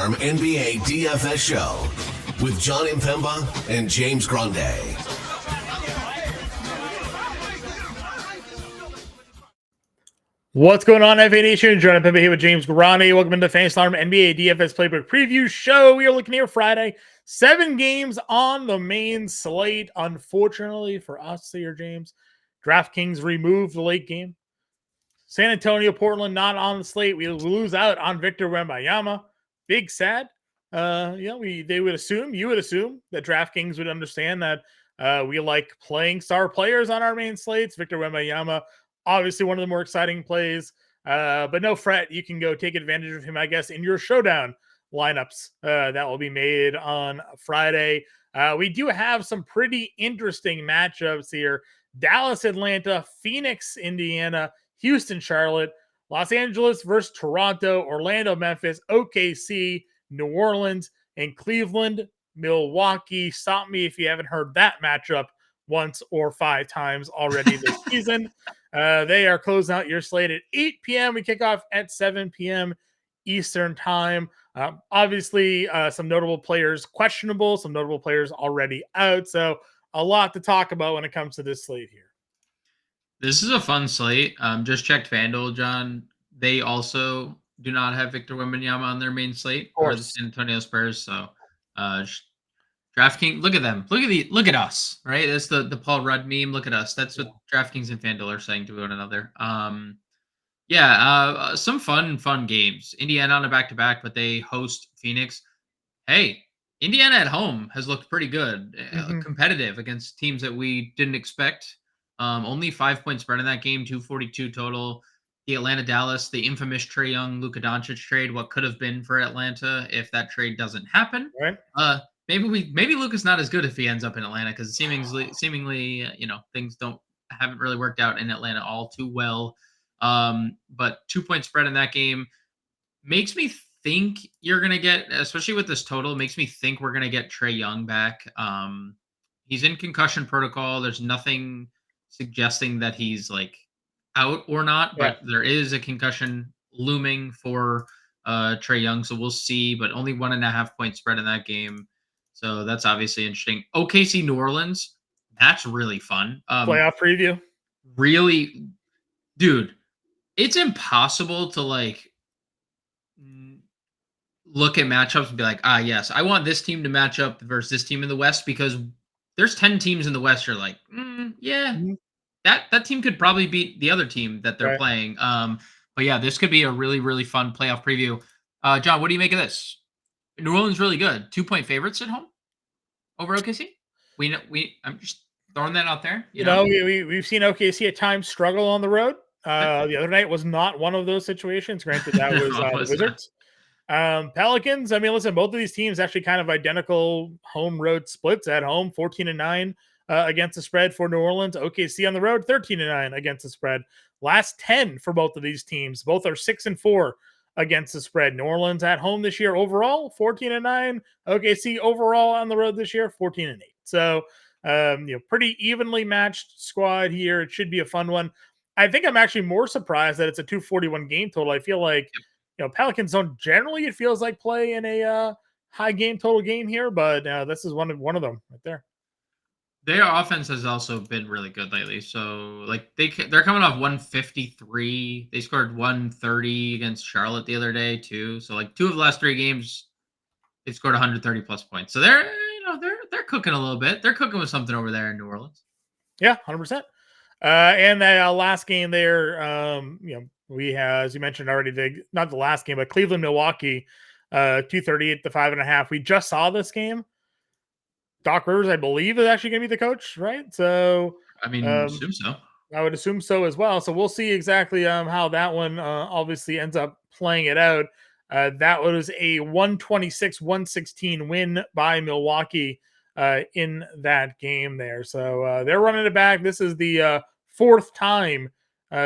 Farm NBA DFS show with Jon Impemba and James Grande. What's going on, FA Nation? Jon Impemba here with James Grande. Welcome into the Fantasy Farm NBA DFS Playbook Preview Show. We are looking here Friday. 7 games on the main slate. Unfortunately for us here, James, DraftKings removed the late game. San Antonio, Portland not on the slate. We lose out on Victor Wembanyama. Big sad. You would assume that DraftKings would understand that we like playing star players on our main slates. Victor Wembanyama, obviously one of the more exciting plays. But no fret, you can go take advantage of him, I guess, in your showdown lineups that will be made on Friday. We do have some pretty interesting matchups here. Dallas, Atlanta, Phoenix, Indiana, Houston, Charlotte, Los Angeles versus Toronto, Orlando, Memphis, OKC, New Orleans, and Cleveland, Milwaukee. Stop me if you haven't heard that matchup once or 5 times already this season. They are closing out your slate at 8 p.m. We kick off at 7 p.m. Eastern time. Obviously, some notable players questionable, some notable players already out. So a lot to talk about when it comes to this slate here. This is a fun slate. Just checked FanDuel, John. They also do not have Victor Wembanyama on their main slate or the San Antonio Spurs. So, DraftKings, look at them. Look at us, right? That's the Paul Rudd meme. Look at us. That's what DraftKings and FanDuel are saying to one another. Some fun games. Indiana on a back-to-back, but they host Phoenix. Hey, Indiana at home has looked pretty good, competitive against teams that we didn't expect. Only 5-point spread in that game, 242 total. The Atlanta-Dallas, the infamous Trae Young, Luka Doncic trade, what could have been for Atlanta if that trade doesn't happen. Right. Maybe Luka's not as good if he ends up in Atlanta because seemingly, things haven't really worked out in Atlanta all too well. But 2-point spread in that game makes me think you're gonna get, especially with this total, makes me think we're gonna get Trae Young back. He's in concussion protocol. There's nothing suggesting that he's like out or not, but there is a concussion looming for Trae Young, so we'll see. But only 1.5-point spread in that game, so that's obviously interesting. OKC New Orleans, that's really fun. Playoff preview, really, dude. It's impossible to look at matchups and be like, yes, I want this team to match up versus this team in the West because there's 10 teams in the West. You're like, that team could probably beat the other team that they're playing. But yeah, this could be a really, really fun playoff preview. John, what do you make of this? New Orleans really good. 2-point favorites at home over OKC. I'm just throwing that out there. You know, we've seen OKC at times struggle on the road. The other night was not one of those situations. Granted, that was the Wizards. Pelicans, I mean, listen, both of these teams actually kind of identical home road splits. At home, 14-9 against the spread for New Orleans. OKC on the road, 13-9 against the spread. Last 10 for both of these teams. Both are 6-4 against the spread. New Orleans at home this year overall, 14-9. OKC overall on the road this year, 14-8. So, pretty evenly matched squad here. It should be a fun one. I think I'm actually more surprised that it's a 241 game total. I feel like, Pelicans don't generally, it feels like, play in a high game total game here, but this is one of them right there. Their offense has also been really good lately. So, they're coming off 153. They scored 130 against Charlotte the other day too. So, 2 of the last 3 games, they scored 130 plus points. So they're cooking a little bit. They're cooking with something over there in New Orleans. Yeah, 100%. And the last game there, we have, as you mentioned already, not the last game, but Cleveland, Milwaukee, 238 to 5.5. We just saw this game. Doc Rivers, I believe, is actually going to be the coach, right? So, I mean, assume so. I would assume so as well. So we'll see exactly how that one obviously ends up playing it out. That was a 126-116 win by Milwaukee in that game there. So they're running it back. This is the 4th time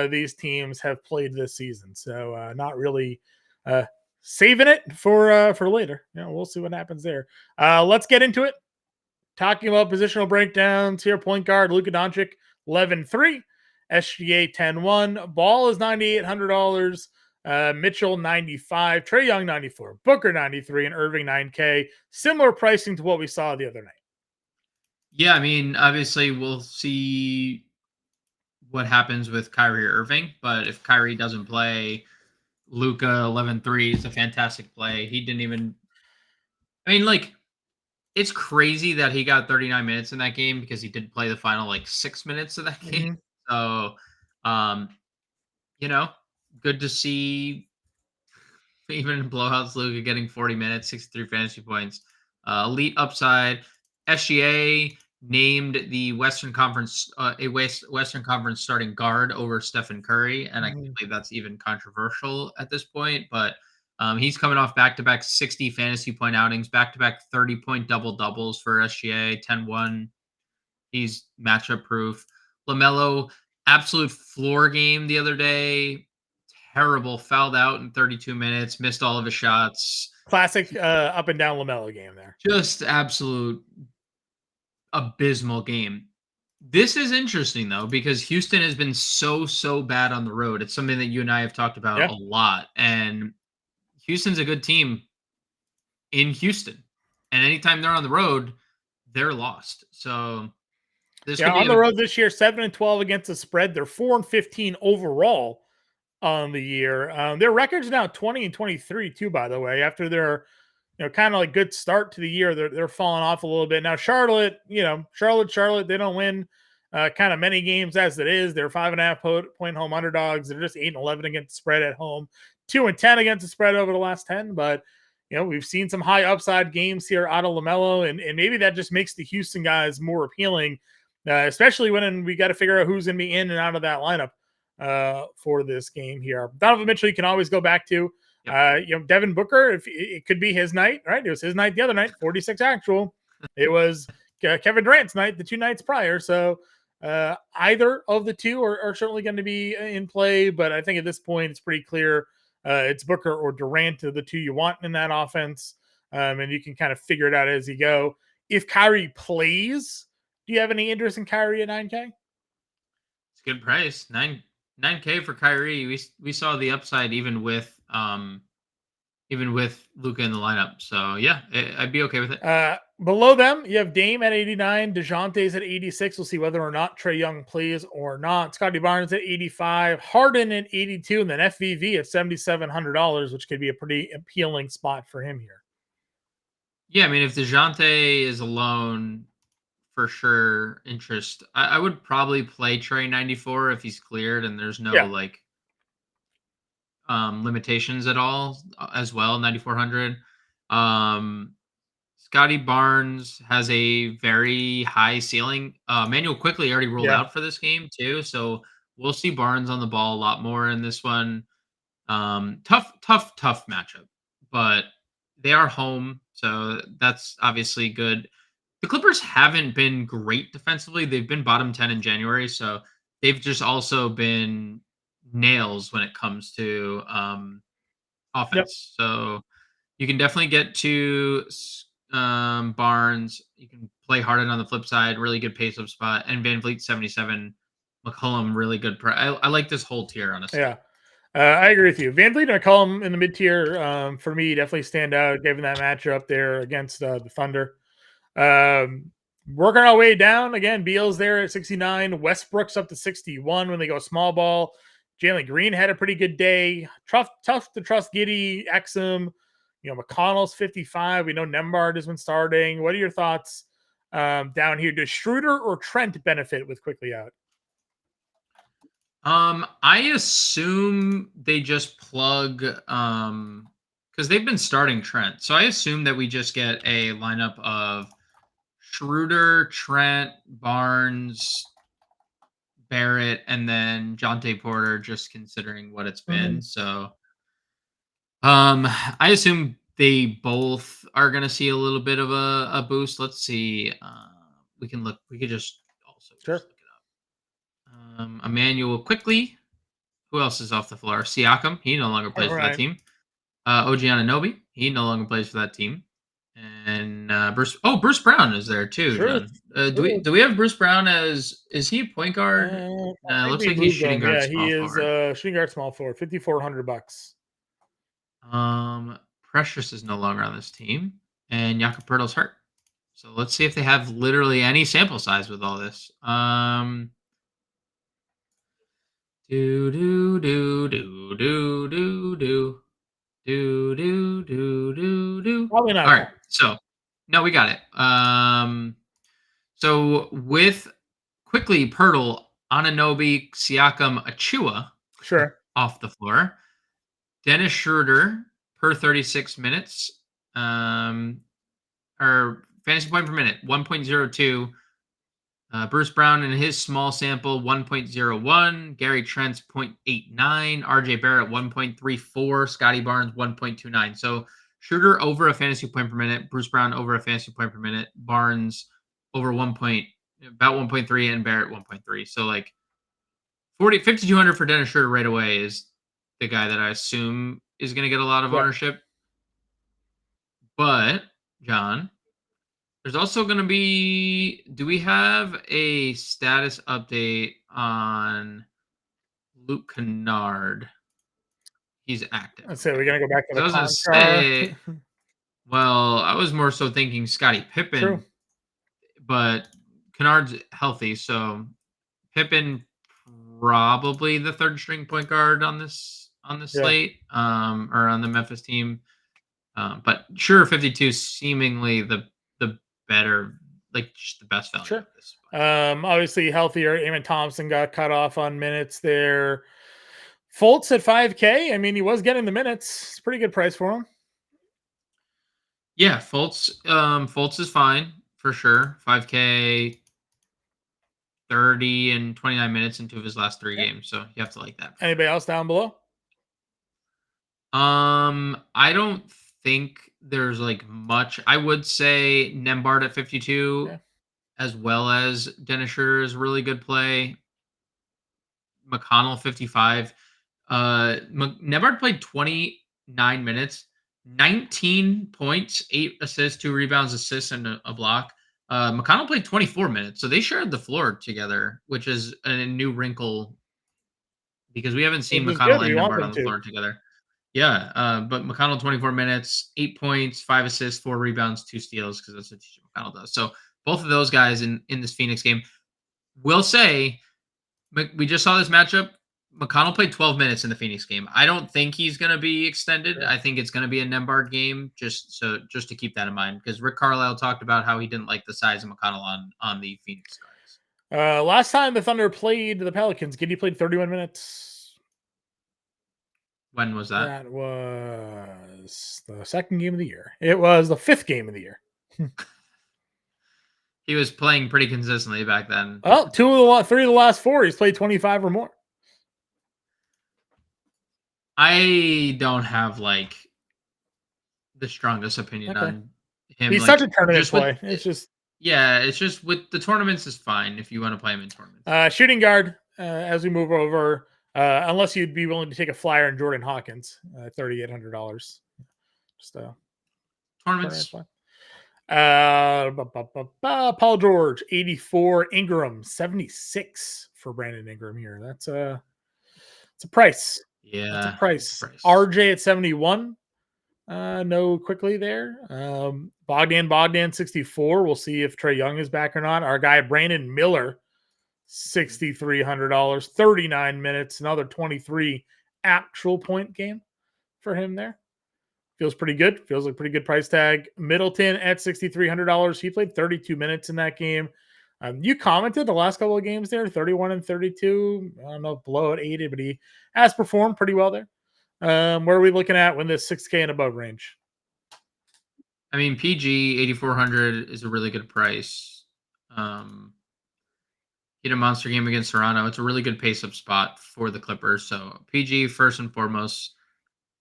these teams have played this season. So not really saving it for later. We'll see what happens there. Let's get into it. Talking about positional breakdowns here. Point guard, Luka Doncic, 11-3. SGA, 10-1. Ball is $9,800. Mitchell 95, Trae Young 94, Booker 93, and Irving 9K. Similar pricing to what we saw the other night. Yeah, I mean, obviously we'll see what happens with Kyrie Irving, but if Kyrie doesn't play, Luka 11-3 is a fantastic play. He didn't even I mean, like, it's crazy that he got 39 minutes in that game because he did play the final like 6 minutes of that game. Mm-hmm. So, um, you know, good to see even in blowouts, Luka getting 40 minutes, 63 fantasy points. Elite upside. SGA named the Western Conference Western Conference starting guard over Stephen Curry, and I Mm-hmm. can't believe that's even controversial at this point. But he's coming off back-to-back 60 fantasy point outings, back-to-back 30-point double-doubles for SGA, 10-1. He's matchup proof. LaMelo, absolute floor game the other day. Terrible. Fouled out in 32 minutes. Missed all of his shots. Classic up and down LaMelo game there. Just absolute abysmal game. This is interesting though because Houston has been so bad on the road. It's something that you and I have talked about a lot. And Houston's a good team in Houston. And anytime they're on the road, they're lost. So this could be on the road this year, 7-12 against the spread. They're 4-15 overall on the year. Their record's now 20-23 too, by the way, after their kind of like good start to the year. They're falling off a little bit. Now Charlotte, Charlotte, they don't win kind of many games as it is. They're 5.5 point home underdogs. They're just 8-11 against the spread at home, 2-10 against the spread over the last 10. But we've seen some high upside games here out of LaMelo, and maybe that just makes the Houston guys more appealing, especially when we got to figure out who's going to be in and out of that lineup for this game here. Donovan Mitchell, you can always go back to. Devin Booker, if it could be his night, right? It was his night the other night, 46 actual. It was Kevin Durant's night the 2 nights prior. So either of the two are certainly going to be in play, but I think at this point it's pretty clear it's Booker or Durant are the two you want in that offense, and you can kind of figure it out as you go. If Kyrie plays, do you have any interest in Kyrie at 9K? It's a good price. 9K for Kyrie. We saw the upside even with Luka in the lineup. So yeah, I'd be okay with it. Below them, you have Dame at 89, DeJounte's at 86. We'll see whether or not Trae Young plays or not. Scotty Barnes at 85, Harden at 82, and then FVV at $7,700, which could be a pretty appealing spot for him here. Yeah, I mean, if DeJounte is alone, for sure, interest. I would probably play Trey 94 if he's cleared and there's no limitations at all as well. 9,400. Scotty Barnes has a very high ceiling. Manuel quickly already ruled out for this game too, so we'll see Barnes on the ball a lot more in this one. Tough matchup, but they are home, so that's obviously good. The Clippers haven't been great defensively. They've been bottom 10 in January, so they've just also been nails when it comes to offense. So you can definitely get to Barnes. You can play Harden on the flip side, really good pace up spot, and Van Vliet 77, McCollum really good. I like this whole tier honestly. Yeah. I agree with you. Van Vliet and McCollum in the mid tier for me definitely stand out given that matchup there against the Thunder. Working our way down again. Beal's there at 69. Westbrook's up to 61 when they go small ball. Jalen Green had a pretty good day. Tough to trust Giddey, Exum. McConnell's 55. We know Nembhard has been starting. What are your thoughts down here? Does Schroeder or Trent benefit with quickly out? I assume they just plug because they've been starting Trent. So I assume that we just get a lineup of Schroeder, Trent, Barnes, Barrett, and then Jonte Porter, just considering what it's been. So I assume they both are gonna see a little bit of a boost. Let's see. We could just also just look it up. Emmanuel quickly. Who else is off the floor? Siakam. He no longer plays for that team. OG Anunoby. He no longer plays for that team. And Bruce Brown is there too, Sure. John. Do we have Bruce Brown is he a point guard? I think Looks we like he's moved shooting him. guard, Yeah, he small is forward. shooting guard small forward, $5,400. Precious is no longer on this team, and Jakob Poeltl's hurt. So let's see if they have literally any sample size with all this. Do do do do do do do do do do do do. Probably not All a right, ton. so no, we got it. So with quickly Pirtle, Ananobi, Siakam, Achua Sure. off the floor, Dennis Schroeder per 36 minutes, or fantasy point per minute, 1.02. Bruce Brown in his small sample, 1.01. Gary Trent's 0.89. RJ Barrett, 1.34. Scotty Barnes, 1.29. So Schroeder over a fantasy point per minute. Bruce Brown over a fantasy point per minute. Barnes over about 1.3, and Barrett 1.3. So like 5,200 for Dennis Schroeder right away is the guy that I assume is going to get a lot of Yeah. ownership. But John, there's also going to be. Do we have a status update on Luke Kennard? He's active. Let's say we're gonna go back to I the was going to contract. say. Well, I was more so thinking Scottie Pippen, True. but Kennard's healthy, so Pippen probably the third string point guard on this slate, or on the Memphis team. But sure, 52 seemingly the better, like just the best value Sure. of this. Obviously healthier. Eamon Thompson got cut off on minutes there. Fultz at 5K. I mean, he was getting the minutes. It's a pretty good price for him. Yeah, Fultz is fine for sure. 5K, 30 and 29 minutes into his last 3 games, so you have to like that. Anybody else down below? I don't think there's like much. I would say Nembhard at 52, as well as Dennis Schroeder is really good play. McConnell 55. Nembhard played 29 minutes, 19 points, 8 assists, 2 rebounds, assists, and a block. McConnell played 24 minutes, so they shared the floor together, which is a new wrinkle because we haven't seen Which is good. McConnell We and want Nembhard them on the to. floor together. Yeah, but McConnell 24 minutes, 8 points, 5 assists, 4 rebounds, 2 steals, because that's what TJ McConnell does. So both of those guys in this Phoenix game, will say, we just saw this matchup. McConnell played 12 minutes in the Phoenix game. I don't think he's going to be extended. Yeah. I think it's going to be a Nembhard game, just to keep that in mind, because Rick Carlisle talked about how he didn't like the size of McConnell on the Phoenix guys. Last time the Thunder played the Pelicans, Giddey played 31 minutes. When was that? That was the second game of the year. It was the 5th game of the year. He was playing pretty consistently back then. Well, 3 of the last 4, he's played 25 or more. I don't have like the strongest opinion on him. He's like, such a tournament play. It's just with the tournaments is fine if you want to play him in tournaments. Shooting guard. As we move over, unless you'd be willing to take a flyer on Jordan Hawkins, $3,800. Just Tournaments. Paul George, 84. Ingram, 76 for Brandon Ingram here. It's a price. Yeah, that's a price. RJ at 71. No quickly there. Bogdan 64. We'll see if Trae Young is back or not. Our guy Brandon Miller, $6,300, 39 minutes, another 23 actual point game for him there. Feels pretty good. Feels like a pretty good price tag. Middleton at $6,300. He played 32 minutes in that game. You commented the last couple of games there, 31 and 32. I don't know, below at 80, but he has performed pretty well there. Where are we looking at when this 6K and above range? I mean, PG 8,400 is a really good price. He had a monster game against Toronto. It's a really good pace-up spot for the Clippers. So PG first and foremost.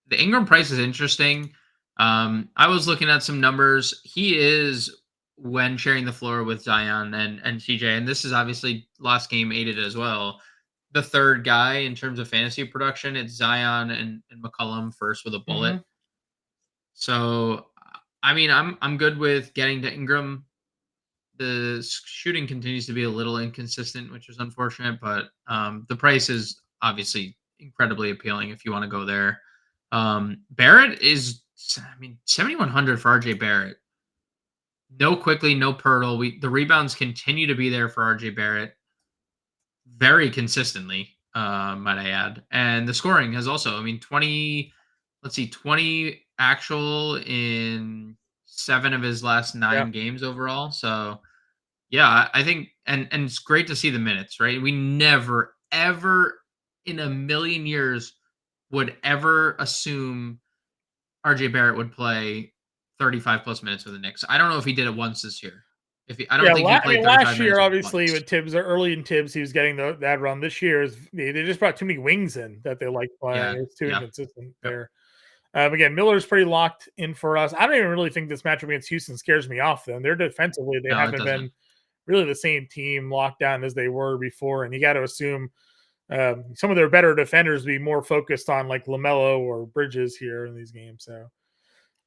The Ingram price is interesting. I was looking at some numbers. He is, when sharing the floor with Zion and CJ, and this is obviously last game aided as well, the third guy in terms of fantasy production. It's Zion and McCollum first with a bullet. Mm-hmm. So I mean, I'm good with getting to Ingram. The shooting continues to be a little inconsistent, which is unfortunate, but the price is obviously incredibly appealing if you want to go there. Barrett is, I mean, 7,100 for RJ Barrett. No quickly, no Pirtle. The rebounds continue to be there for RJ Barrett very consistently, might I add. And the scoring has also, I mean, 20, let's see, 20 actual in 7 of his last Yeah. 9 games overall. So yeah, I think, and it's great to see the minutes, right? We never, ever in a million years would ever assume RJ Barrett would play 35 plus minutes with the Knicks. I don't know if he did it once this year. I don't Yeah, think he I mean, played 35 last year, minutes obviously, once. with Tibbs, early in Tibbs, he was getting that run. This year, they just brought too many wings in that they like playing. Yeah, It's too yeah, inconsistent yep. there. Again, Miller's pretty locked in for us. I don't even really think this matchup against Houston scares me off, though. They're defensively, they No, it haven't doesn't. been really the same team locked down as they were before. And you got to assume some of their better defenders be more focused on like LaMelo or Bridges here in these games. So,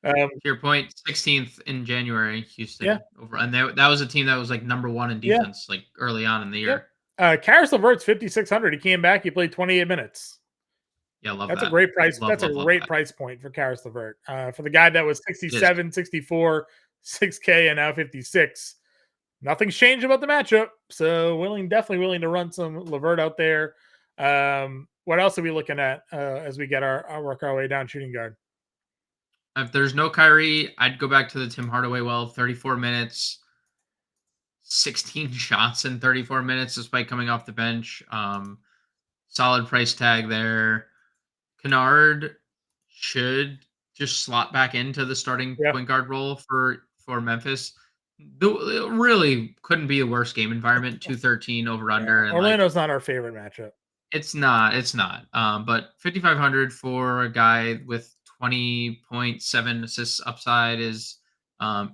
To your point, 16th in January, yeah, Houston over, and that was a team that was like number 1 in yeah, defense, like early on in the yep. year. Karis LeVert's 5,600. He came back. He played 28 minutes. Yeah, love That's a that. great price. Love, That's a love, love great that. price point for Karis LeVert. For the guy that was It is. 67, 64, 6K, and now 56. Nothing's changed about the matchup. So definitely willing to run some LeVert out there. What else are we looking at as we get work our way down shooting guard? If there's no Kyrie, I'd go back to the Tim Hardaway 34 minutes, 16 shots in 34 minutes, despite coming off the bench. Solid price tag there. Kennard should just slot back into the starting Yeah. point guard role for Memphis. It really couldn't be a worse game environment. 213 over under, and like Orlando's not our favorite matchup. it's not. But 5,500 for a guy with 20.7 assists upside is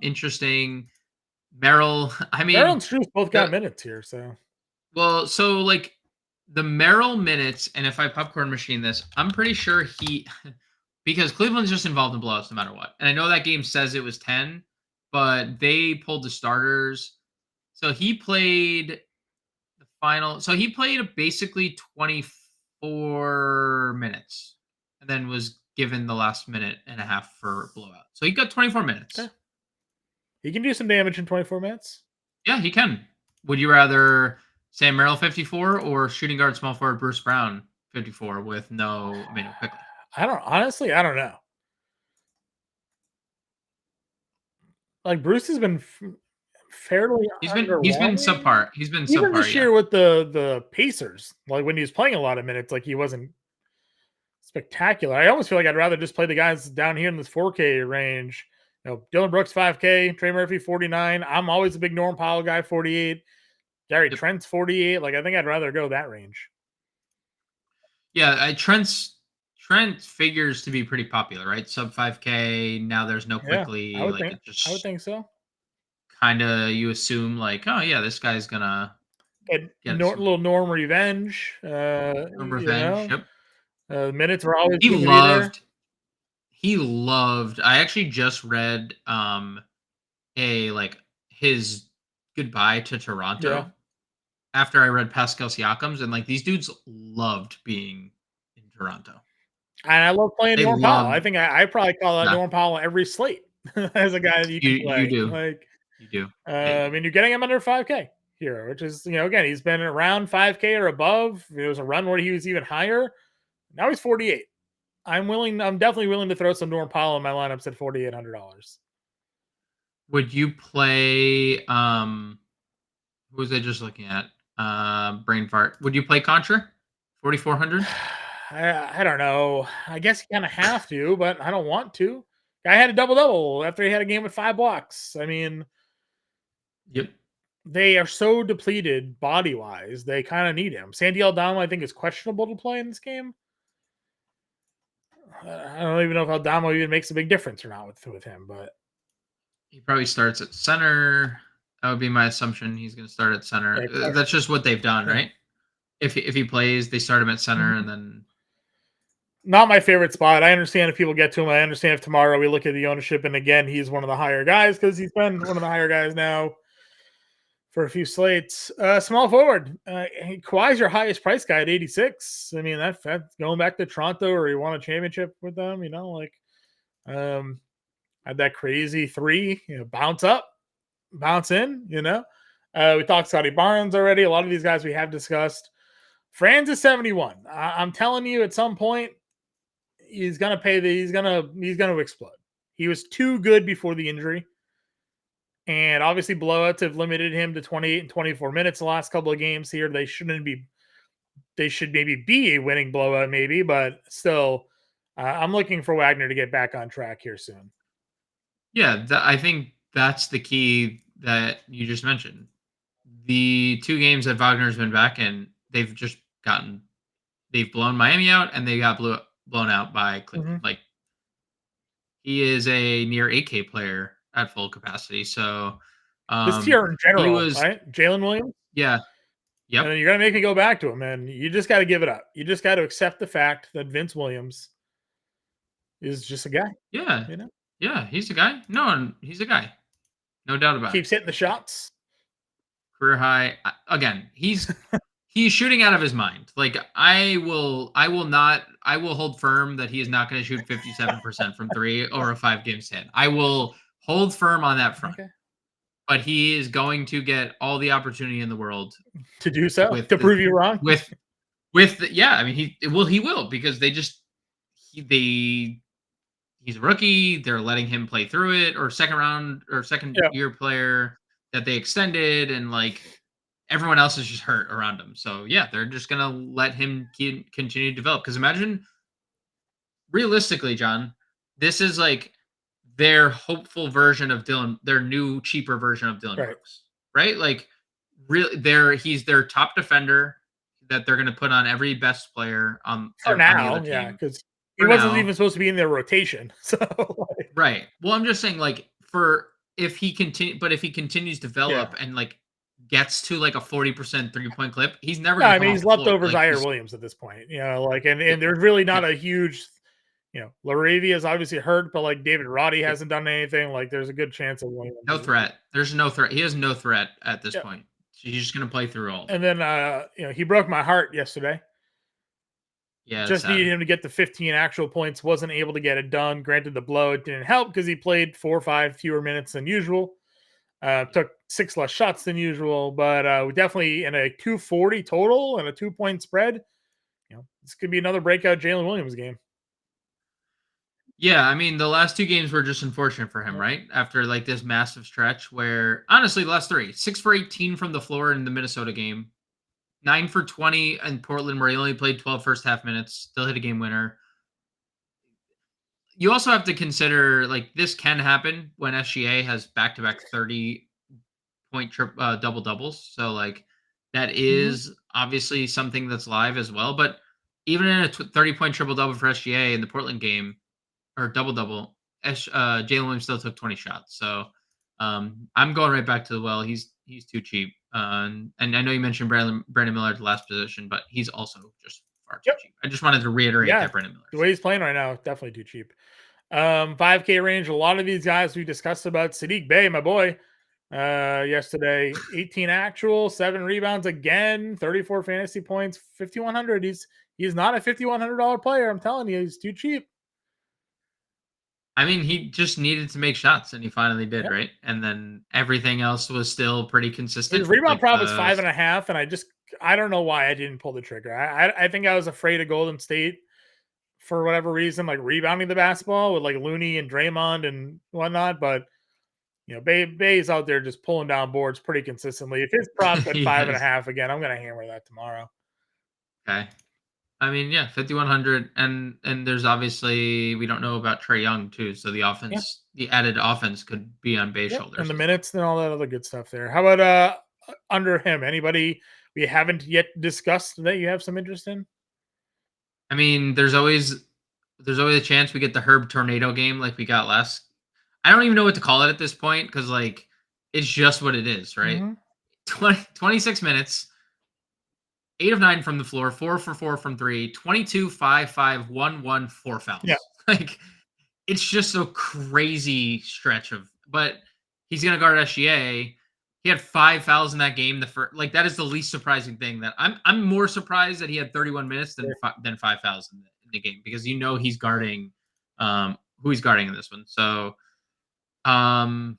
interesting. Merrill, I Merrill mean, and Strus both got minutes here. So, so like the Merrill minutes, and if I popcorn machine this, I'm pretty sure because Cleveland's just involved in blowouts no matter what. And I know that game says it was 10, but they pulled the starters. So he played the final. So he played basically 24 minutes and then was given the last minute and a half for blowout. So he got 24 minutes. okay. He can do some damage in 24 minutes. Yeah, he can. Would you rather Sam Merrill 54 or shooting guard small forward Bruce Brown 54 with no Emmanuel Quickley? I don't know. Like Bruce has been fairly He's been underwhelming. subpar. He's been Even subpar, this yeah. year with the Pacers, like when he was playing a lot of minutes, like he wasn't spectacular. I almost feel like I'd rather just play the guys down here in this 4K range. Dylan Brooks 5K, Trey Murphy 49. I'm always a big Norm Powell guy 48. Gary Trent's 48. Like I think I'd rather go that range. Yeah, Trent figures to be pretty popular, right? Sub 5K. Now there's no Quickly. I would Like think. it I would just think so. kind of you assume like, oh yeah, this guy's gonna get some Little Norm revenge. revenge. Yep. Minutes were always He going to be there. loved. I actually just read his goodbye to Toronto Yeah. after I read Pascal Siakam's, and like these dudes loved being in Toronto. And I love playing They Norm Powell. loved. I think I probably call out Nah, Norm Powell every slate as a guy that you can play. you do. Like, You do. Yeah, you I do. mean, you're getting him under 5K here, which is, again, he's been around 5K or above. There was a run where he was even higher. Now he's 48. I'm definitely willing to throw some Norm Powell in my lineups at $4,800. Would you play who was I just looking at? Brain fart. Would you play Contra? 4,400? I don't know. I guess you kind of have to, but I don't want to. Guy had a double-double after he had a game with 5 blocks. I mean, Yep. they are so depleted body-wise. They kind of need him. Sandy Aldama, I think, is questionable to play in this game. I don't even know if Aldama even makes a big difference or not with him, but He probably starts at center. That would be my assumption. He's going to start at center. That's just what they've done, right? If he plays, they start him at center, and then not my favorite spot. I understand if people get to him. I understand if tomorrow we look at the ownership and again he's one of the higher guys because he's been one of the higher guys now for a few slates. Small forward. Kawhi's your highest price guy at 86. I mean, that's going back to Toronto or he won a championship with them, had that crazy three, bounce up, bounce in, We talked Scotty Barnes already. A lot of these guys we have discussed. Franz is 71. I'm telling you, at some point, he's gonna pay he's gonna explode. He was too good before the injury. And obviously blowouts have limited him to 28 and 24 minutes the last couple of games here. They should maybe be a winning blowout, maybe, but still, I'm looking for Wagner to get back on track here soon. Yeah, I think that's the key that you just mentioned. The 2 games that Wagner's been back in, they've blown Miami out and they got blown out by Cleveland. Mm-hmm. He is a near 8K player at full capacity. So this tier in general, right? Jalen Williams. Yeah. Yep. And you're gonna make me go back to him, and you just got to give it up. You just got to accept the fact that Vince Williams is just a guy. Yeah. Yeah, he's a guy. No, he's a guy. No doubt about it. Keeps hitting the shots. Career high. Again, he's shooting out of his mind. I will hold firm that he is not going to shoot 57% from 3 or a 5-game stand. I will hold firm on that front. Okay. But he is going to get all the opportunity in the world to do so, prove you wrong. He will, because he's a rookie. They're letting him play through it, or second year player that they extended, and everyone else is just hurt around him. So yeah, they're just gonna let him continue to develop. Because imagine, realistically, John, this is their hopeful version of Dylan, their new cheaper version of Dylan Brooks, right? He's their top defender that they're going to put on every best player for now, because he wasn't even supposed to be in their rotation. So right. Well, I'm just saying, if he continues to develop and gets to a 40% 3-point clip, he's never. I mean, he's leftover Zaire Williams at this point. And there's really not a huge. Laravia is obviously hurt, but David Roddy hasn't done anything. There's a good chance of Williams. No threat. There's no threat. He has no threat at this point. So he's just going to play through all. And then, he broke my heart yesterday. Yeah. Just needed him to get the 15 actual points. Wasn't able to get it done. Granted, the blow didn't help because he played 4 or 5 fewer minutes than usual. Took 6 less shots than usual, but we definitely in a 240 total and a 2-point spread. This could be another breakout Jalen Williams game. Yeah, I mean, the last 2 games were just unfortunate for him, right? After this massive stretch where, honestly, the last 3, 6 for 18 from the floor in the Minnesota game, 9 for 20 in Portland where he only played 12 first half minutes, still hit a game winner. You also have to consider, this can happen when SGA has back-to-back 30-point double-doubles. So, that is obviously something that's live as well. But even in a 30-point triple-double for SGA in the Portland game, or double-double, Jalen Williams still took 20 shots. So I'm going right back to the well. He's too cheap. And I know you mentioned Brandon Miller at the last position, but he's also just far too cheap. I just wanted to reiterate that Brandon Miller. The way he's playing right now, definitely too cheap. 5K range, a lot of these guys we discussed about. Sadiq Bey, my boy, yesterday, 18 actual, 7 rebounds again, 34 fantasy points, 5,100. He's not a $5,100 player. I'm telling you, he's too cheap. I mean, he just needed to make shots, and he finally did, right? And then everything else was still pretty consistent. His rebound prop was 5.5, and I don't know why I didn't pull the trigger. I think I was afraid of Golden State for whatever reason, rebounding the basketball with Looney and Draymond and whatnot. But Bay's out there just pulling down boards pretty consistently. If his prop's at 5.5 again, I'm gonna hammer that tomorrow. Okay. I mean, yeah, 5,100, and there's obviously, we don't know about Trae Young too, so the offense, the added offense could be on Bay's shoulders. And the minutes and all that other good stuff there. How about under him? Anybody we haven't yet discussed that you have some interest in? I mean, there's always a chance we get the Herb tornado game like we got last. I don't even know what to call it at this point because it's just what it is, right? 26 minutes. 8 of 9 from the floor, 4 for 4 from 3, 22, 5, 5, 1, 1, 4 fouls. Yeah. Like, it's just a crazy stretch but he's going to guard SGA. He had 5 fouls in that game. That is the least surprising thing. That I'm more surprised that he had 31 minutes than 5 fouls in the game, because he's guarding who he's guarding in this one. So Norm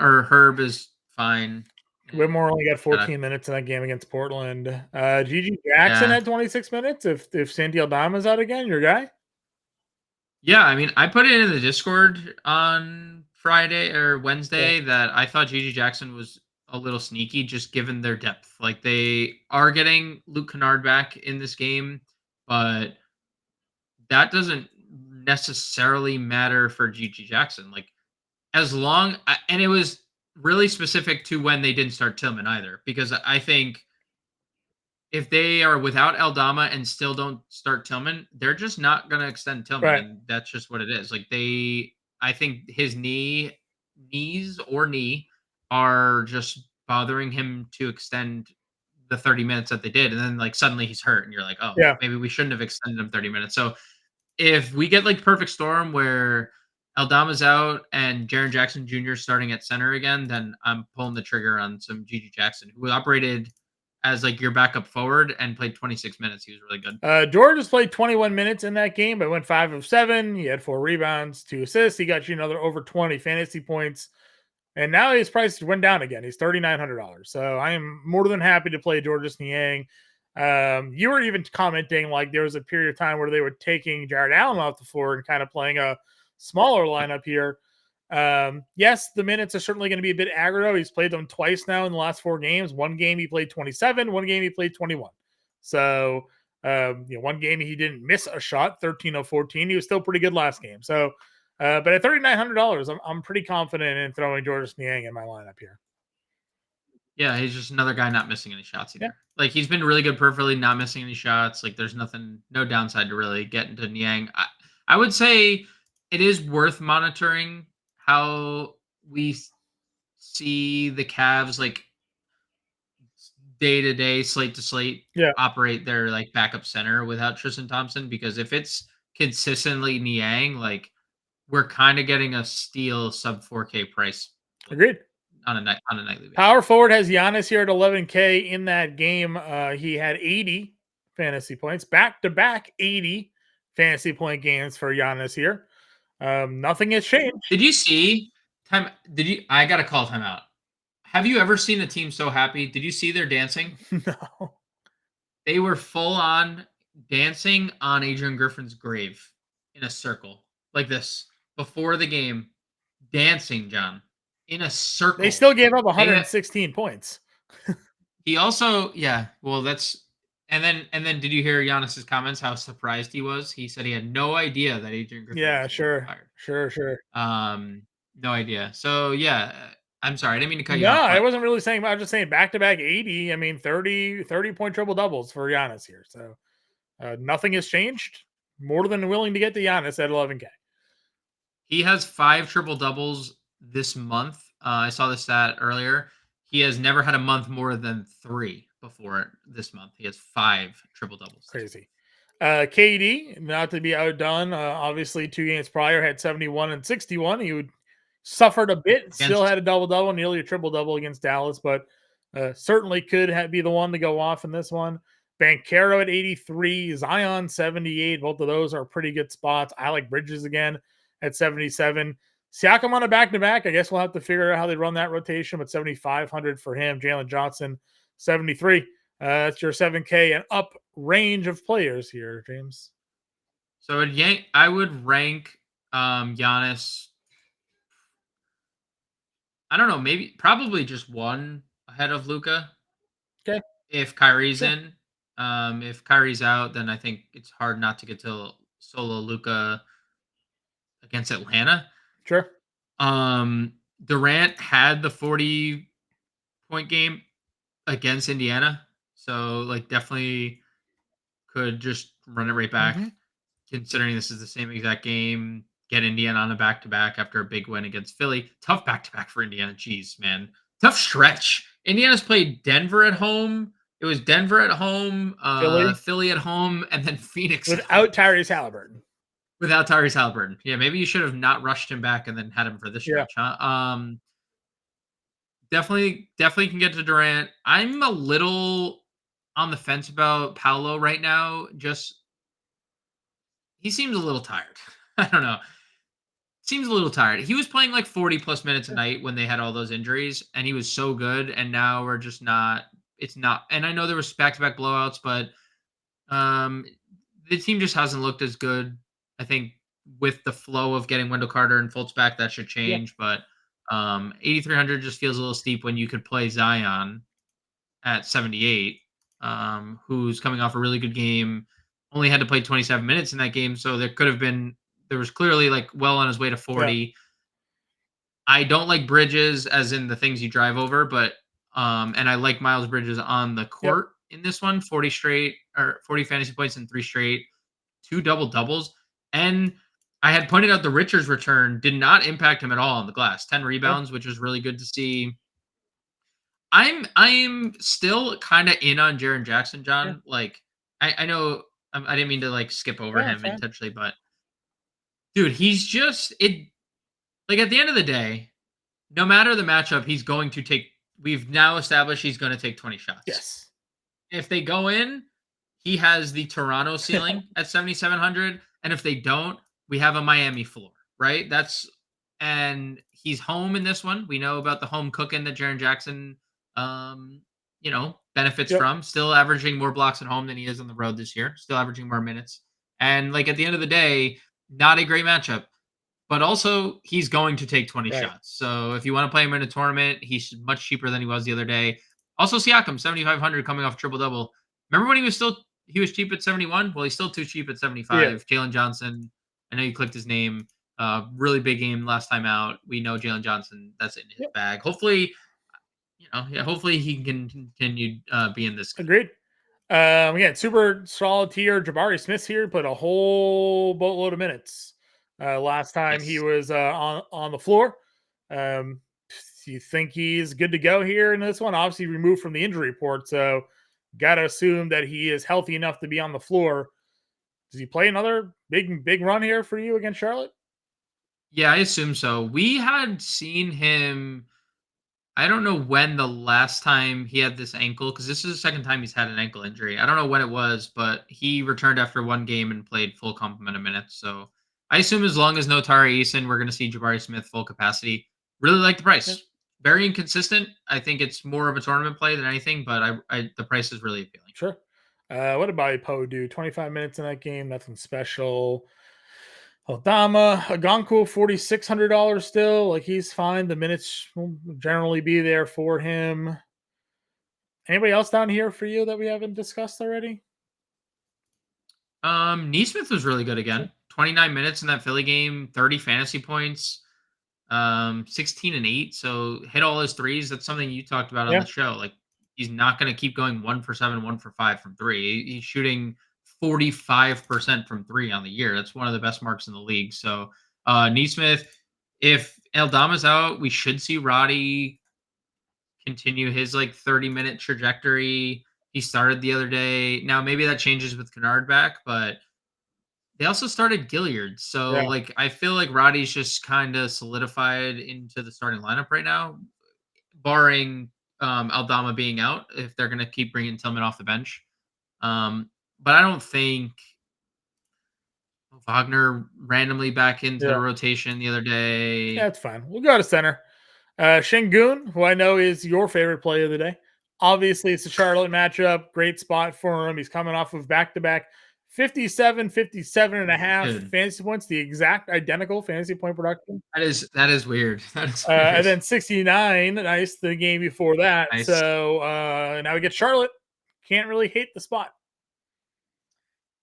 or Herb is fine. Whitmore only got 14 minutes in that game against Portland. Gigi Jackson had 26 minutes. If Santi Aldama's out again, your guy? Yeah, I mean, I put it in the Discord on Friday or Wednesday that I thought Gigi Jackson was a little sneaky, just given their depth. Like, they are getting Luke Kennard back in this game, but that doesn't necessarily matter for Gigi Jackson. Like, and it was really specific to when they didn't start Tillman either, because I think if they are without Aldama and still don't start Tillman, they're just not going to extend Tillman. Right. And that's just what it is. Like, I think his knee are just bothering him to extend the 30 minutes that they did. And then, like, suddenly he's hurt and you're like, oh, maybe we shouldn't have extended him 30 minutes. So if we get like perfect storm where Aldama's out and Jaren Jackson Jr. starting at center again, then I'm pulling the trigger on some Gigi Jackson, who operated as like your backup forward and played 26 minutes. He was really good. George has played 21 minutes in that game, but went 5 of 7. He had 4 rebounds, 2 assists. He got you another over 20 fantasy points. And now his price went down again. He's $3,900. So I am more than happy to play Georges Niang. You were even commenting like there was a period of time where they were taking Jared Allen off the floor and kind of playing a smaller lineup here. Yes, the minutes are certainly going to be a bit aggro. He's played them twice now in the last 4 games. One game he played 27, one game he played 21. So, one game he didn't miss a shot, 13 of 14. He was still pretty good last game. So, but at $3,900, I'm pretty confident in throwing Georges Niang in my lineup here. Yeah, he's just another guy not missing any shots either. Yeah. Like, he's been really good perfectly, not missing any shots. Like, there's no downside to really get into Niang. I would say it is worth monitoring how we see the Cavs, like, day to day, slate to slate, operate their like backup center without Tristan Thompson, because if it's consistently Niang, like, we're kind of getting a steal sub 4K price. Agreed. On a nightly basis. Power forward has Giannis here at 11K in that game. He had 80 fantasy points, back-to-back 80 fantasy point games for Giannis here. Nothing has changed. Did you see I got to call timeout. Have you ever seen a team so happy? Did you see their dancing? No. They were full on dancing on Adrian Griffin's grave in a circle like this before the game. Dancing, John, in a circle. They still gave up 116 points. He also, and then did you hear Giannis's comments? How surprised he was. He said he had no idea that Adrian Griffin was fired. Sure. No idea. So yeah, I'm sorry, I didn't mean to cut you off. No, I wasn't really saying. I was just saying back-to-back 80. I mean, 30 point triple doubles for Giannis here. So nothing has changed. More than willing to get to Giannis at 11K. He has 5 triple doubles this month. I saw the stat earlier. He has never had a month more than 3 before this month. He has 5 triple doubles. Crazy. KD, not to be outdone, obviously 2 games prior had 71 and 61. He suffered a bit, still had a double-double, nearly a triple-double against Dallas, but certainly could be the one to go off in this one. Banchero at 83, Zion 78. Both of those are pretty good spots. I like Bridges again at 77. Siakam on a back-to-back. I guess we'll have to figure out how they run that rotation, but 7,500 for him. Jalen Johnson, 73. That's your 7K and up range of players here, James. So I would rank Giannis, I don't know, probably just 1 ahead of Luka. Okay. If Kyrie's in. If Kyrie's out, then I think it's hard not to get to solo Luka against Atlanta. Sure. Durant had the 40-point game against Indiana. So, like, definitely could just run it right back, considering this is the same exact game. Get Indiana on a back-to-back after a big win against Philly. Tough back-to-back for Indiana. Jeez, man. Tough stretch. Indiana's played Denver at home, It was Denver at home, Philly Philly at home, and then Phoenix at home without Tyrese Halliburton. without Tyrese Halliburton. Yeah, maybe you should have not rushed him back and then had him for this Yeah. stretch, huh? Definitely can get to Durant. I'm a little on the fence about Paolo right now. Just he seems a little tired. I don't know. Seems a little tired. He was playing like 40 plus minutes a night when they had all those injuries, and he was so good. And now we're just not. It's not. And I know there was back to back blowouts, but um, the team just hasn't looked as good. I think with the flow of getting Wendell Carter and Fultz back, that should Yeah. change. But 8,300 just feels a little steep when you could play Zion at 78, who's coming off a really good game. Only had to play 27 minutes in that game, so there was clearly like well on his way to 40. I don't like Bridges as in the things you drive over, but and I like Miles Bridges on the Yep. court in this one, 40 straight or 40 fantasy points in 3 straight, 2 double doubles. And I had pointed out the Richards return did not impact him at all on the glass. 10 Yeah. rebounds, which was really good to see. I'm still kind of in on Jaren Jackson, Yeah. John. Like I know I didn't mean to like skip over Yeah, him fine. intentionally, but dude, he's just it. Like at the end of the day, no matter the matchup, he's going to take. We've now established he's going to take 20 shots. Yes. If they go in, he has the Toronto ceiling at 7,700, and if they don't, we have a Miami floor. Right? And he's home in this one. We know about the home cooking that Jaren Jackson, benefits Yep. from. Still averaging more blocks at home than he is on the road this year. Still averaging more minutes. And like at the end of the day, not a great matchup. But also, he's going to take 20 Right. shots. So if you want to play him in a tournament, he's much cheaper than he was the other day. Also, Siakam, 7,500 coming off triple double. Remember when he was cheap at 71? Well, he's still too cheap at 75. Jalen Johnson, I know you clicked his name. Really big game last time out. We know Jalen Johnson. That's in his bag. Hopefully, hopefully he can continue being this good. Agreed. Again, super solid tier. Jabari Smith here put a whole boatload of minutes. Last time he Yes. was on the floor. Do you think he's good to go here in this one? Obviously removed from the injury report, so got to assume that he is healthy enough to be on the floor. Does he play another big run here for you against Charlotte? Yeah, I assume so. We had seen him. I don't know when the last time he had this ankle, because this is the second time he's had an ankle injury. I don't know when it was, but he returned after one game and played full complement of minutes. So I assume as long as no Tari Eason, we're going to see Jabari Smith full capacity. Really like the price. Yeah. Very inconsistent. I think it's more of a tournament play than anything, but the price is really appealing. Sure. What did Poe do? 25 minutes in that game. Nothing special. Aldama, Agonku, $4,600 still. Like he's fine. The minutes will generally be there for him. Anybody else down here for you that we haven't discussed already? Neesmith was really good again. 29 minutes in that Philly game, 30 fantasy points, 16 and 8. So hit all his threes. That's something you talked about on the show. Like he's not going to keep going 1 for 7, 1 for 5 from 3. He's shooting 45% from 3 on the year. That's one of the best marks in the league. So Neesmith, if Aldama's out, we should see Roddy continue his like 30-minute trajectory he started the other day. Now maybe that changes with Kennard back, but they also started Gilliard. So like I feel like Roddy's just kind of solidified into the starting lineup right now, barring Aldama being out if they're going to keep bringing Tillman off the bench. But I don't think Wagner randomly back into the rotation the other day. Yeah, that's fine. We'll go to center. Şengün, who I know is your favorite play of the day. Obviously, it's a Charlotte matchup. Great spot for him. He's coming off of back-to-back 57 and a half fantasy points, the exact identical fantasy point production. That is weird. That is weird. And then 69, nice, the game before that. Nice. So now we get Charlotte. Can't really hate the spot.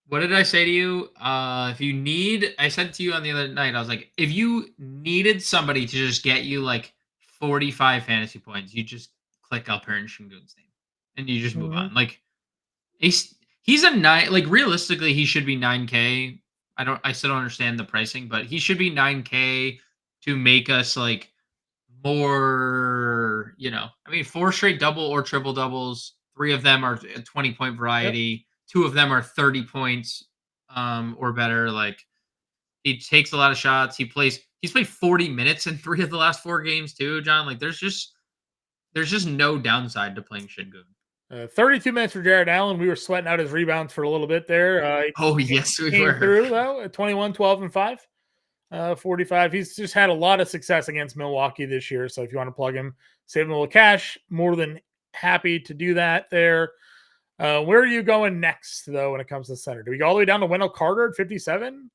What did I say to you? If you need, I said to you on the other night, I was like, if you needed somebody to just get you like 45 fantasy points, you just click Alperen Şengün's name and you just move on. Like he's a 9, like realistically, he should be 9K. I still don't understand the pricing, but he should be 9K to make us like more, 4 straight double or triple doubles, 3 of them are a 20-point variety. 2 of them are 30 points or better. Like, he takes a lot of shots. He's played 40 minutes in 3 of the last 4 games too, John. Like, there's just no downside to playing Şengün. 32 minutes for Jared Allen. We were sweating out his rebounds for a little bit there. Oh, yes, we came were. through though at 21, 12, and 5. 45. He's just had a lot of success against Milwaukee this year. So if you want to plug him, save him a little cash, more than happy to do that there. Where are you going next, though, when it comes to center? Do we go all the way down to Wendell Carter at 57?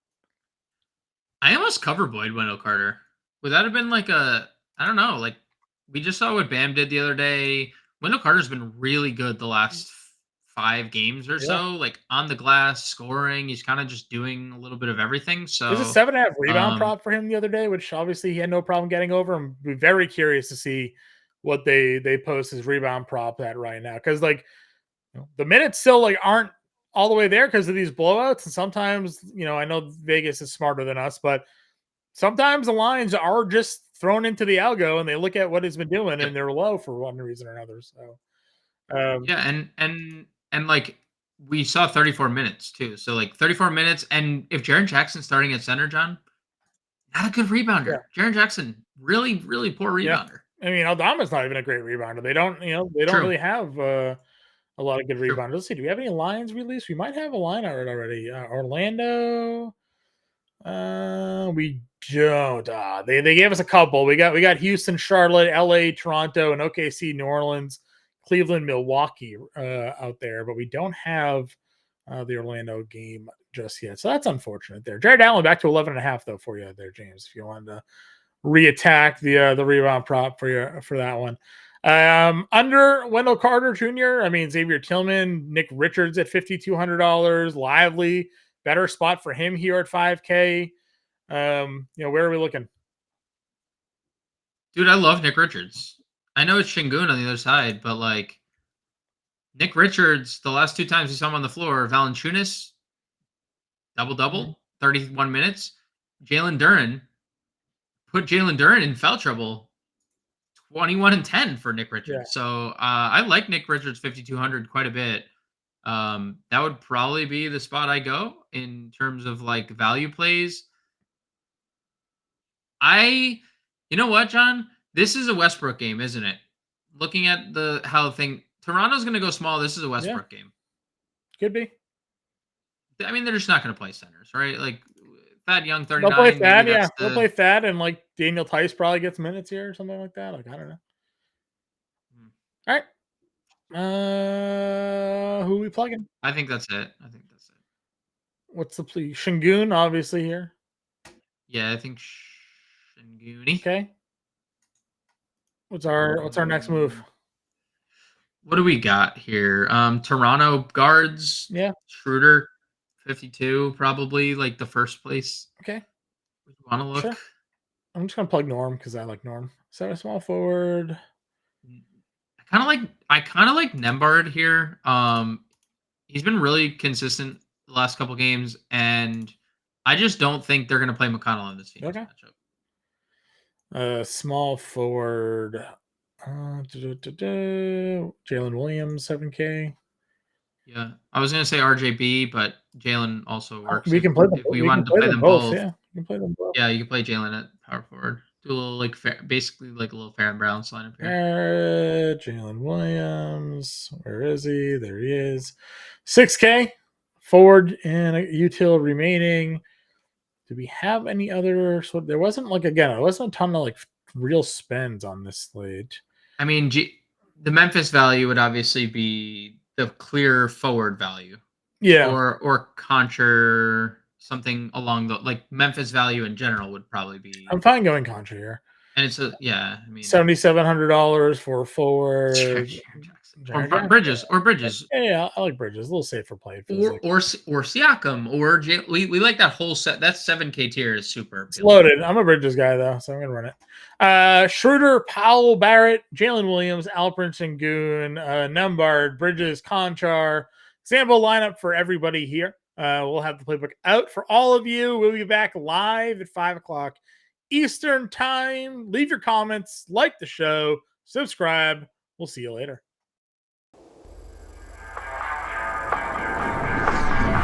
I almost cover Boyd Wendell Carter. Would that have been like I don't know, like we just saw what Bam did the other day. Wendell Carter's been really good the last 5 games or so, like on the glass, scoring. He's kind of just doing a little bit of everything. So there's a 7.5 rebound prop for him the other day, which obviously he had no problem getting over. I'm very curious to see what they post his rebound prop at right now, because like the minutes still like aren't all the way there because of these blowouts, and sometimes I know Vegas is smarter than us, but sometimes the lines are just thrown into the algo and they look at what he's been doing and they're low for one reason or another. So yeah, and like we saw 34 minutes too. So like 34 minutes, and if Jaren Jackson's starting at center, John, not a good rebounder. Yeah. Jaren Jackson, really, really poor rebounder. I mean, Aldama's not even a great rebounder. They don't really have a lot of good rebounders. Let's see. Do we have any lines released? We might have a line already. Orlando. We don't. They gave us a couple. We got Houston, Charlotte, LA, Toronto, and OKC, New Orleans, Cleveland, Milwaukee out there, but we don't have the Orlando game just yet. So that's unfortunate there. Jared Allen back to 11.5 though for you there, James, if you wanted to reattack the rebound prop for that one. Under Wendell Carter Jr., I mean, Xavier Tillman, Nick Richards at $5,200, Lively, better spot for him here at 5K. Where are we looking? Dude, I love Nick Richards. I know it's Şengün on the other side, but like Nick Richards, the last 2 times we saw him on the floor, Valanciunas, double-double, 31 minutes. Jalen Duren, put Jalen Duren in foul trouble, 21 and 10 for Nick Richards. Yeah. So I like Nick Richards 5,200 quite a bit. That would probably be the spot I go in terms of like value plays. You know what, John? This is a Westbrook game, isn't it? Looking at Toronto's going to go small. This is a Westbrook game. Could be. I mean, they're just not going to play centers, right? Like Thad Young, 39. They'll play Thad, yeah. They'll play Thad, and like Daniel Tice probably gets minutes here or something like that. Like, I don't know. All right. Who are we plugging? I think that's it. What's the plea? Şengün, obviously, here. Yeah, I think Şengün. Okay. What's our next move? What do we got here? Toronto guards. Yeah. Schroeder, 52, probably like the first place. Okay. You want to look? Sure. I'm just gonna plug Norm because I like Norm. So a small forward. I kind of like Nembhard here. He's been really consistent the last couple games, and I just don't think they're gonna play McConnell in this Phoenix matchup. Small forward. Jalen Williams, 7K. Yeah, I was gonna say RJB, but Jalen also works. We can play them. We wanted to play them both. Yeah, you can play them both. Yeah, you can play Jalen at power forward. Do a little basically like a little Farron Brown lineup here. Jalen Williams, where is he? There he is. 6K forward and a util remaining. Do we have any other? So there wasn't there wasn't a ton of like real spends on this slate. I mean, the Memphis value would obviously be the clear forward value. Yeah. Or Concher, something along the like Memphis value in general would probably be. I'm fine going Concher here. And it's I mean $7,700 for forward. Or Bridges. Yeah, I like Bridges. A little safer play. Or Siakam or we like that whole set. That 7K tier is super. It's loaded. I'm a Bridges guy though, so I'm gonna run it. Schroeder, Powell, Barrett, Jalen Williams, Alperen Şengün, Nembhard, Bridges, Conchar. Sample lineup for everybody here. We'll have the playbook out for all of you. We'll be back live at 5:00 Eastern time. Leave your comments, like the show, subscribe. We'll see you later.